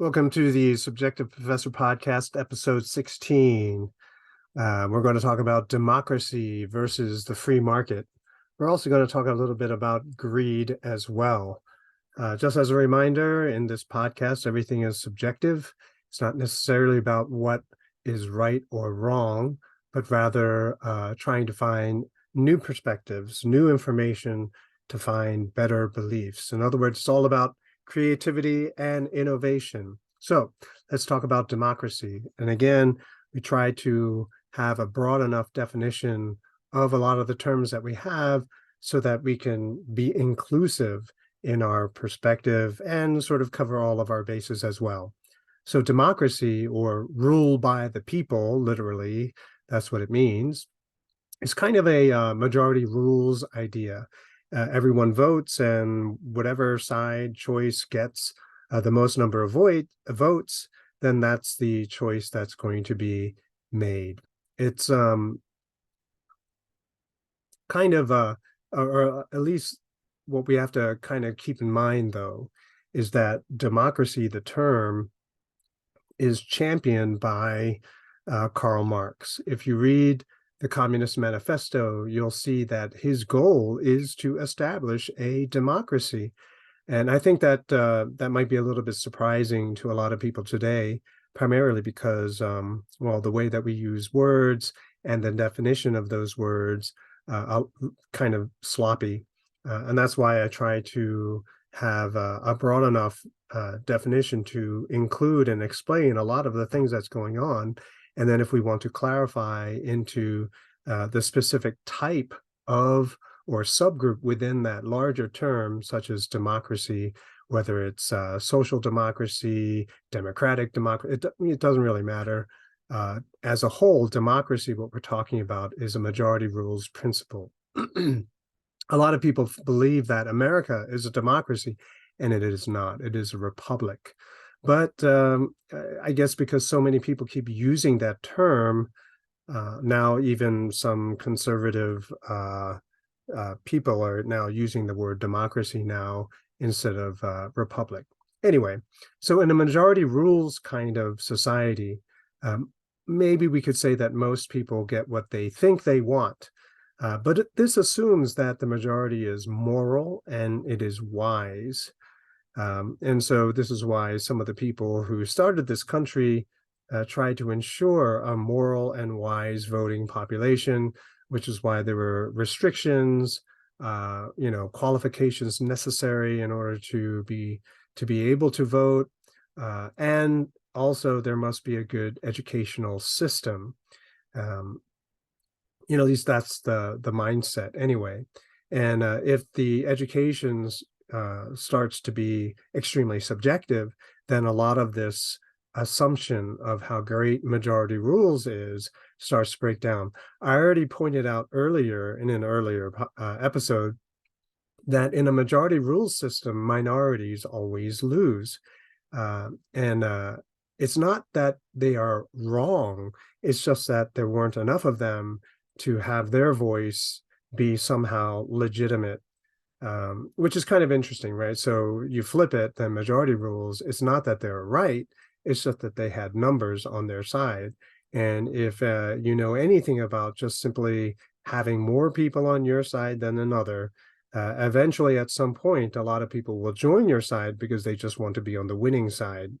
Welcome to the Subjective Professor Podcast, episode 16. We're going to talk about democracy versus the free market. We're also going to talk a little bit about greed as well. Just as a reminder, in this podcast, everything is subjective. It's not necessarily about what is right or wrong, but rather trying to find new perspectives, new information to find better beliefs. In other words, it's all about creativity and innovation. So let's talk about democracy. And again, we try to have a broad enough definition of a lot of the terms that we have so that we can be inclusive in our perspective and sort of cover all of our bases as well. So democracy, or rule by the people, literally, that's what it means, is kind of a majority rules idea. Everyone votes, and whatever side choice gets the most number of votes, then that's the choice that's going to be made. It's kind of or at least what we have to kind of keep in mind, though, is that democracy, the term, is championed by Karl Marx. If you read the Communist Manifesto, you'll see that his goal is to establish a democracy. And I think that that might be a little bit surprising to a lot of people today, primarily because, well, the way that we use words and the definition of those words are kind of sloppy. And that's why I try to have a broad enough definition to include and explain a lot of the things that's going on. And then if we want to clarify into the specific type of or subgroup within that larger term, such as democracy, whether it's social democracy, democratic democracy, it doesn't really matter. As a whole, democracy, what we're talking about is a majority rules principle. A lot of people believe that America is a democracy, and it is not. It is a republic. But I guess because so many people keep using that term, now even some conservative people are now using the word democracy now instead of republic. Anyway, so in a majority rules kind of society, maybe we could say that most people get what they think they want. But this assumes that the majority is moral and it is wise. And so this is why some of the people who started this country tried to ensure a moral and wise voting population, which is why there were restrictions, qualifications necessary in order to be able to vote. And also there must be a good educational system. At least that's the mindset anyway. And if the education starts to be extremely subjective, then a lot of this assumption of how great majority rules is starts to break down. I already pointed out earlier in an earlier episode that in a majority rules system, minorities always lose. And it's not that they are wrong, it's just that there weren't enough of them to have their voice be somehow legitimate, which is kind of interesting, right? So you flip it, then majority rules, it's not that they're right, it's just that they had numbers on their side. And if you know anything about just simply having more people on your side than another, eventually at some point, a lot of people will join your side because they just want to be on the winning side.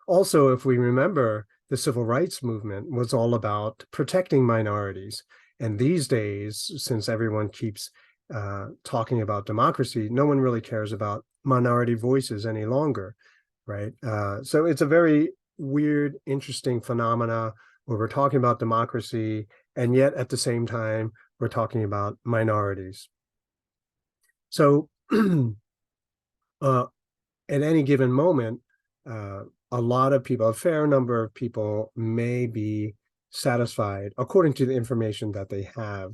Also, if we remember, the civil rights movement was all about protecting minorities. And these days, since everyone keeps talking about democracy, no one really cares about minority voices any longer, right? So it's a very weird, interesting phenomena where we're talking about democracy, and yet at the same time, we're talking about minorities. So at any given moment, a lot of people, a fair number of people may be satisfied according to the information that they have.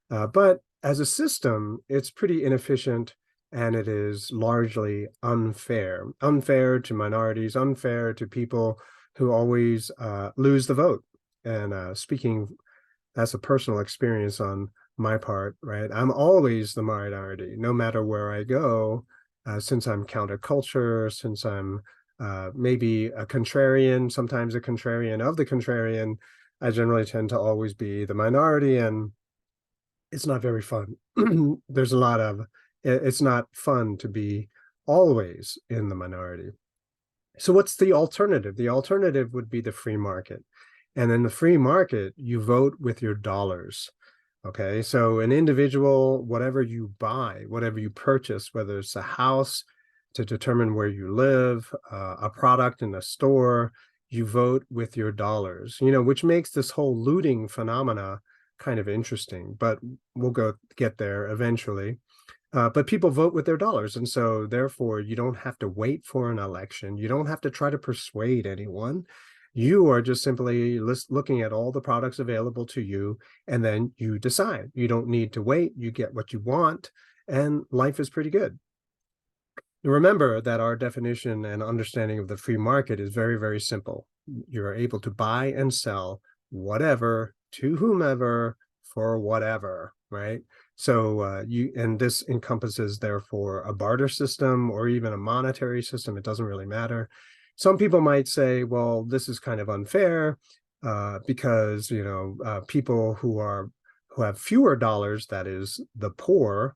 But as a system, it's pretty inefficient, and it is largely unfair. Unfair to minorities, unfair to people who always lose the vote. And speaking, that's a personal experience on my part, right? I'm always the minority, no matter where I go, since I'm counterculture, since I'm maybe a contrarian, sometimes a contrarian of the contrarian. I generally tend to always be the minority, and it's not very fun. There's a lot of, it's not fun to be always in the minority. So what's the alternative? The alternative would be the free market. And in the free market, you vote with your dollars. Okay, so an individual, whatever you buy, whatever you purchase, whether it's a house to determine where you live, a product in a store, you vote with your dollars, which makes this whole looting phenomena kind of interesting, but we'll get there eventually. But people vote with their dollars. And so therefore, you don't have to wait for an election. You don't have to try to persuade anyone. You are just simply looking at all the products available to you, and then you decide. You don't need to wait. You get what you want, and life is pretty good. Remember that our definition and understanding of the free market is very, very simple. You're able to buy and sell whatever to whomever for whatever, right? So and this encompasses therefore a barter system or even a monetary system. It doesn't really matter. Some people might say, well, this is kind of unfair because people who have fewer dollars, that is the poor,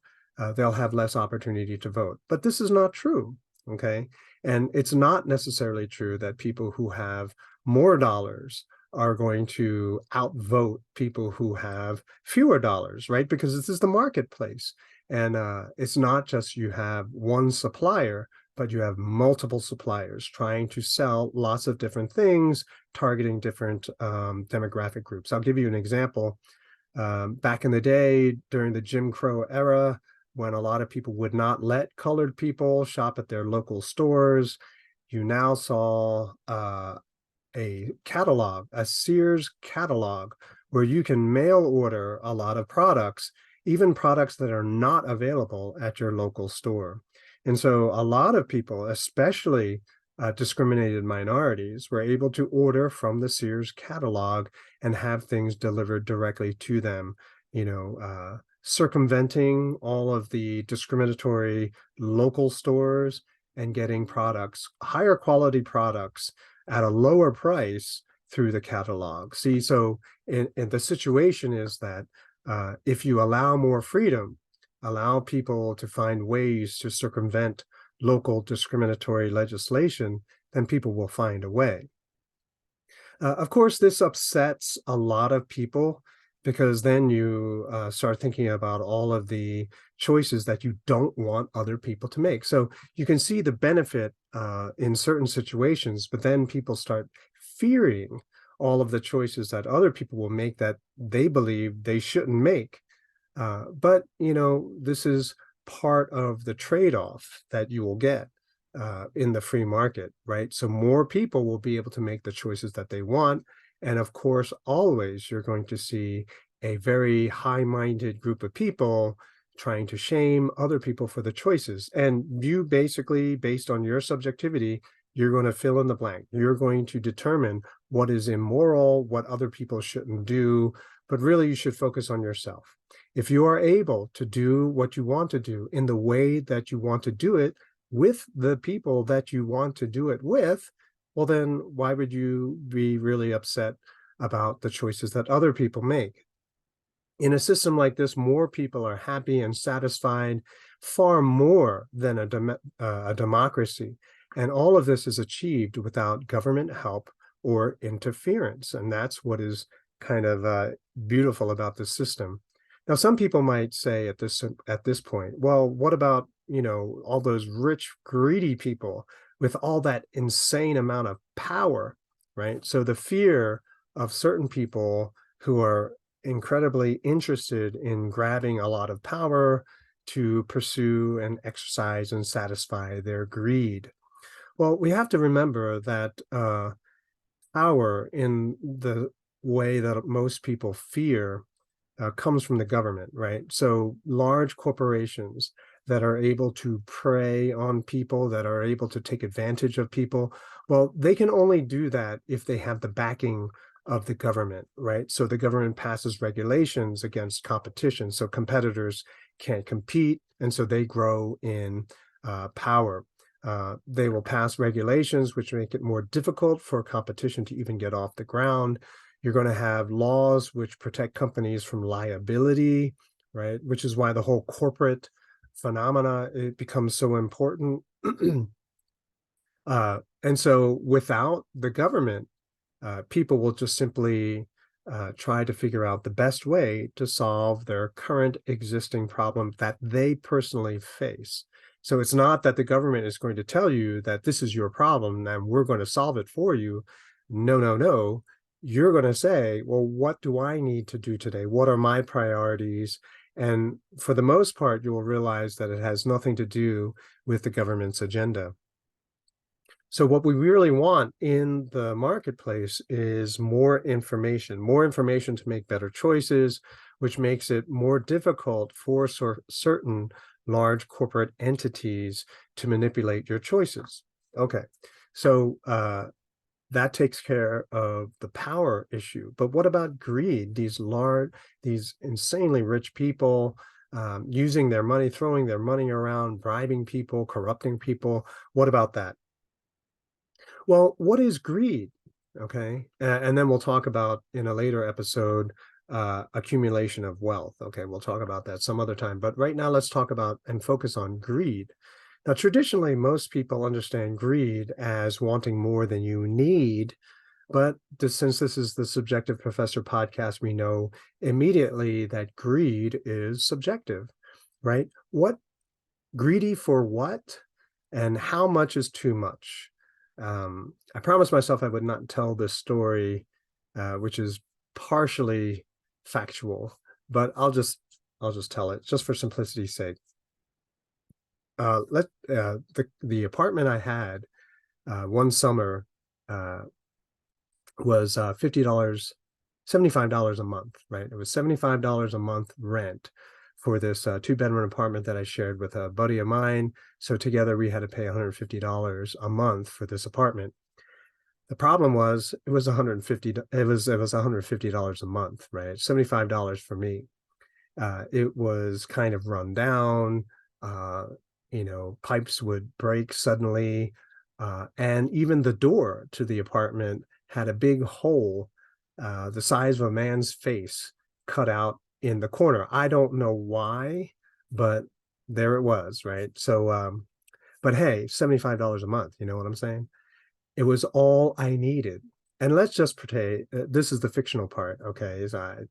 they'll have less opportunity to vote. But this is not true, okay? And it's not necessarily true that people who have more dollars are going to outvote people who have fewer dollars, right? Because this is the marketplace. And it's not just you have one supplier, but you have multiple suppliers trying to sell lots of different things, targeting different demographic groups. I'll give you an example. Back in the day, during the Jim Crow era, when a lot of people would not let colored people shop at their local stores, you now saw a catalog, a Sears catalog, where you can mail order a lot of products, even products that are not available at your local store. And so a lot of people, especially discriminated minorities, were able to order from the Sears catalog and have things delivered directly to them, circumventing all of the discriminatory local stores and getting products, higher quality products at a lower price through the catalog. See, so in the situation is that if you allow more freedom, allow people to find ways to circumvent local discriminatory legislation, then people will find a way. Of course, this upsets a lot of people because then you start thinking about all of the choices that you don't want other people to make. So you can see the benefit in certain situations, but then people start fearing all of the choices that other people will make that they believe they shouldn't make. But, this is part of the trade-off that you will get in the free market, right? So more people will be able to make the choices that they want. And of course, always you're going to see a very high-minded group of people trying to shame other people for the choices. And you basically, based on your subjectivity, you're going to fill in the blank. You're going to determine what is immoral, what other people shouldn't do, but really you should focus on yourself. If you are able to do what you want to do in the way that you want to do it with the people that you want to do it with, well, then why would you be really upset about the choices that other people make? In a system like this, more people are happy and satisfied, far more than a democracy. And all of this is achieved without government help or interference. And that's what is kind of beautiful about this system. Now, some people might say at this point, well, what about, all those rich, greedy people with all that insane amount of power, right? So the fear of certain people who are incredibly interested in grabbing a lot of power to pursue and exercise and satisfy their greed. Well, we have to remember that power in the way that most people fear comes from the government, right? So large corporations that are able to prey on people, that are able to take advantage of people, well, they can only do that if they have the backing of the government, right? So the government passes regulations against competition, so competitors can't compete, and so they grow in power. They will pass regulations which make it more difficult for competition to even get off the ground. You're going to have laws which protect companies from liability, right? Which is why the whole corporate phenomena, it becomes so important. And so without the government, people will just simply try to figure out the best way to solve their current existing problem that they personally face. So it's not that the government is going to tell you that this is your problem and we're going to solve it for you. No, no, no. You're going to say, well, what do I need to do today? What are my priorities? And for the most part, you will realize that it has nothing to do with the government's agenda. So what we really want in the marketplace is more information to make better choices, which makes it more difficult for certain large corporate entities to manipulate your choices. Okay, so that takes care of the power issue. But what about greed? These insanely rich people using their money, throwing their money around, bribing people, corrupting people. What about that? Well, what is greed? Okay. And then we'll talk about in a later episode, accumulation of wealth. Okay. We'll talk about that some other time. But right now, let's talk about and focus on greed. Now, traditionally, most people understand greed as wanting more than you need. But since this is the Subjective Professor podcast, we know immediately that greed is subjective, right? What greedy for what? And how much is too much? I promised myself I would not tell this story, which is partially factual, but I'll just tell it just for simplicity's sake. The apartment I had one summer was $50, $75 a month, right? It was $75 a month rent for this 2-bedroom apartment that I shared with a buddy of mine. So together we had to pay $150 a month for this apartment. The problem was it was $150 a month, right? $75 for me. It was kind of run down. Pipes would break suddenly, and even the door to the apartment had a big hole the size of a man's face cut out in the corner. I don't know why, but there it was, right? So, but hey, $75 a month, you know what I'm saying? It was all I needed. And let's just pretend this is the fictional part, okay?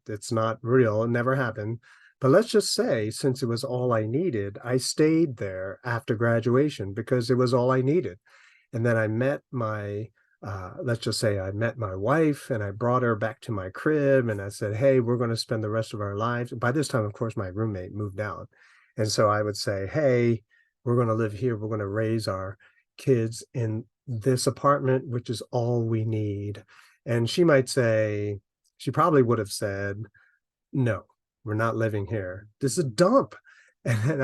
It's not real, it never happened. But let's just say, since it was all I needed, I stayed there after graduation because it was all I needed. And then I met let's just say I met my wife and I brought her back to my crib and I said, hey, we're going to spend the rest of our lives. By this time, of course, my roommate moved out. And so I would say, hey, we're going to live here. We're going to raise our kids in this apartment, which is all we need. And she probably would have said, no, we're not living here. This is a dump. And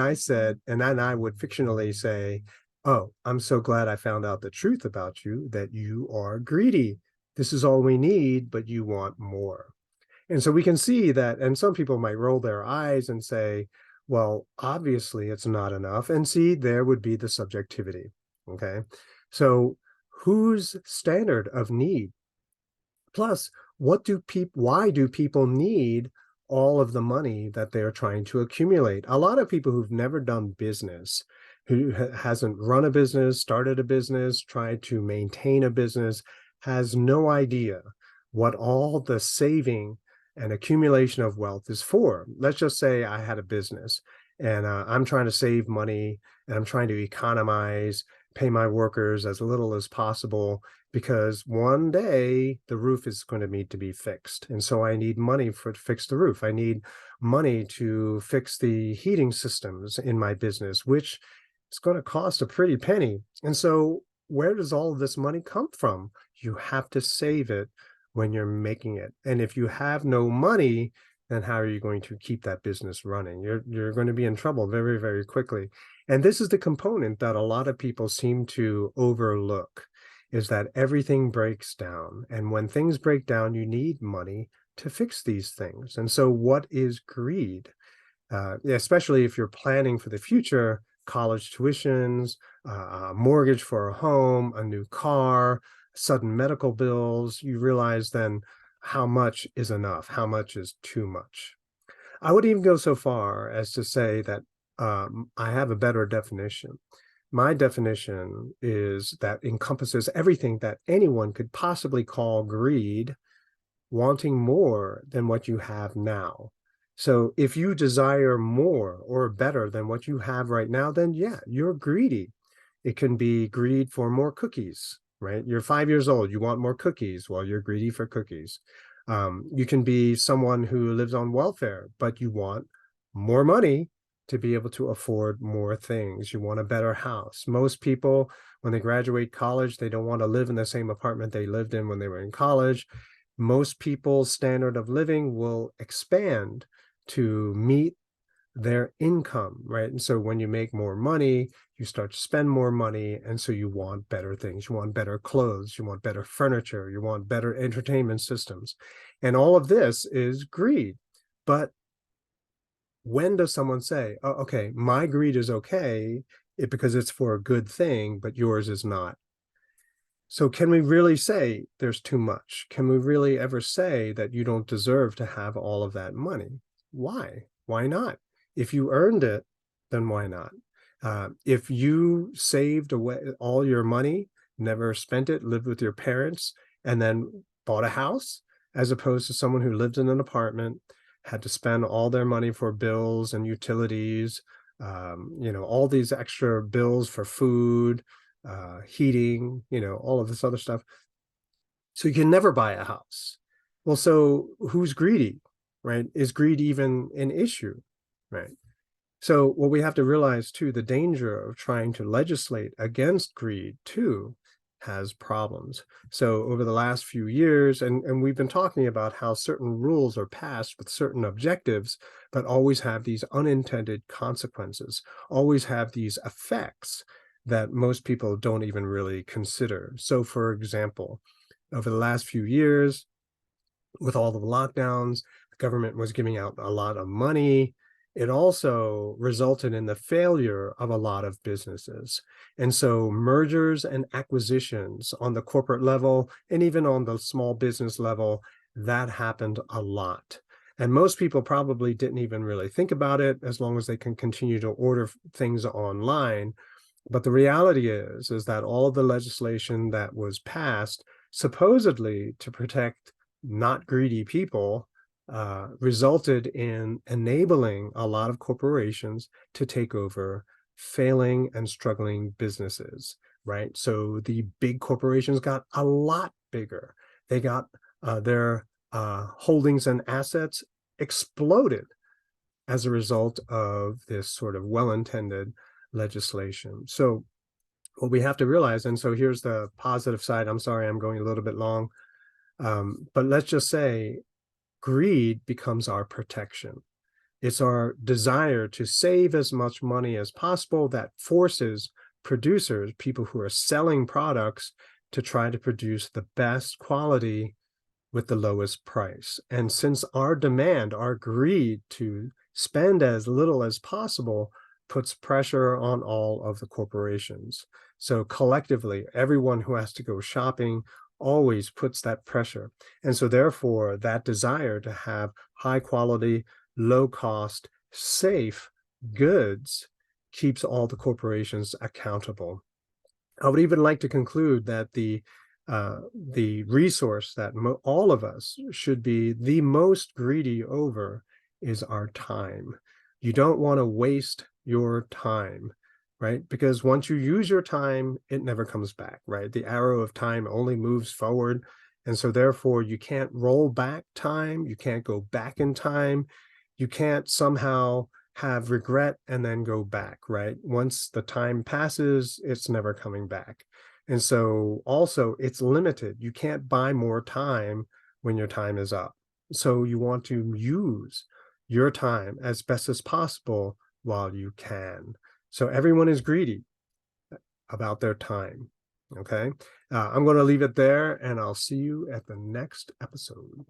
then I would fictionally say, oh, I'm so glad I found out the truth about you, that you are greedy. This is all we need, but you want more. And so we can see that, and some people might roll their eyes and say, well, obviously it's not enough. And see, there would be the subjectivity. Okay. So whose standard of need? Plus, why do people need all of the money that they're trying to accumulate? A lot of people who've never done business, who hasn't run a business, started a business, tried to maintain a business, has no idea what all the saving and accumulation of wealth is for. Let's just say I had a business and I'm trying to save money and I'm trying to economize, pay my workers as little as possible because one day the roof is going to need to be fixed. And so I need money to fix the roof. I need money to fix the heating systems in my business, which it's going to cost a pretty penny. And so where does all of this money come from? You have to save it when you're making it. And if you have no money, then how are you going to keep that business running? You're going to be in trouble very, very quickly. And this is the component that a lot of people seem to overlook, is that everything breaks down. And when things break down, you need money to fix these things. And so what is greed? Especially if you're planning for the future, college tuitions, a mortgage for a home, a new car, sudden medical bills, you realize then how much is enough, how much is too much. I would even go so far as to say that I have a better definition. My definition is that encompasses everything that anyone could possibly call greed, wanting more than what you have now. So if you desire more or better than what you have right now, then yeah, you're greedy. It can be greed for more cookies, right? You're 5 years old, you want more cookies, well, you're greedy for cookies. You can be someone who lives on welfare, but you want more money to be able to afford more things. You want a better house. Most people, when they graduate college, they don't want to live in the same apartment they lived in when they were in college. Most people's standard of living will expand to meet their income, right? And so when you make more money, you start to spend more money. And so you want better things. You want better clothes. You want better furniture. You want better entertainment systems. And all of this is greed. But when does someone say, oh, okay, my greed is okay because it's for a good thing, but yours is not? So can we really say there's too much? Can we really ever say that you don't deserve to have all of that money? Why? Why not? If you earned it, then why not? If you saved away all your money, never spent it, lived with your parents, and then bought a house, as opposed to someone who lived in an apartment, had to spend all their money for bills and utilities, all these extra bills for food, heating, all of this other stuff. So you can never buy a house. Well, so who's greedy, right? Is greed even an issue, right? So what we have to realize too, the danger of trying to legislate against greed too has problems. So over the last few years, and we've been talking about how certain rules are passed with certain objectives, but always have these unintended consequences, always have these effects that most people don't even really consider. So for example, over the last few years, with all the lockdowns, the government was giving out a lot of money. It also resulted in the failure of a lot of businesses. And so mergers and acquisitions on the corporate level and even on the small business level, that happened a lot. And most people probably didn't even really think about it as long as they can continue to order things online. But the reality is that all the legislation that was passed supposedly to protect not greedy people resulted in enabling a lot of corporations to take over failing and struggling businesses, right? So the big corporations got a lot bigger. They got their holdings and assets exploded as a result of this sort of well-intended legislation. So what we have to realize, and so here's the positive side. I'm sorry, I'm going a little bit long, but let's just say greed becomes our protection. It's our desire to save as much money as possible that forces producers, people who are selling products, to try to produce the best quality with the lowest price. And since our demand, our greed to spend as little as possible puts pressure on all of the corporations. So collectively, everyone who has to go shopping always puts that pressure. And so therefore, that desire to have high quality, low cost, safe goods keeps all the corporations accountable. I would even like to conclude that the resource that all of us should be the most greedy over is our time. You don't want to waste your time, right? Because once you use your time, it never comes back, right? The arrow of time only moves forward. And so therefore you can't roll back time. You can't go back in time. You can't somehow have regret and then go back, right? Once the time passes, it's never coming back. And so also it's limited. You can't buy more time when your time is up. So you want to use your time as best as possible while you can. So everyone is greedy about their time. Okay. I'm going to leave it there and I'll see you at the next episode.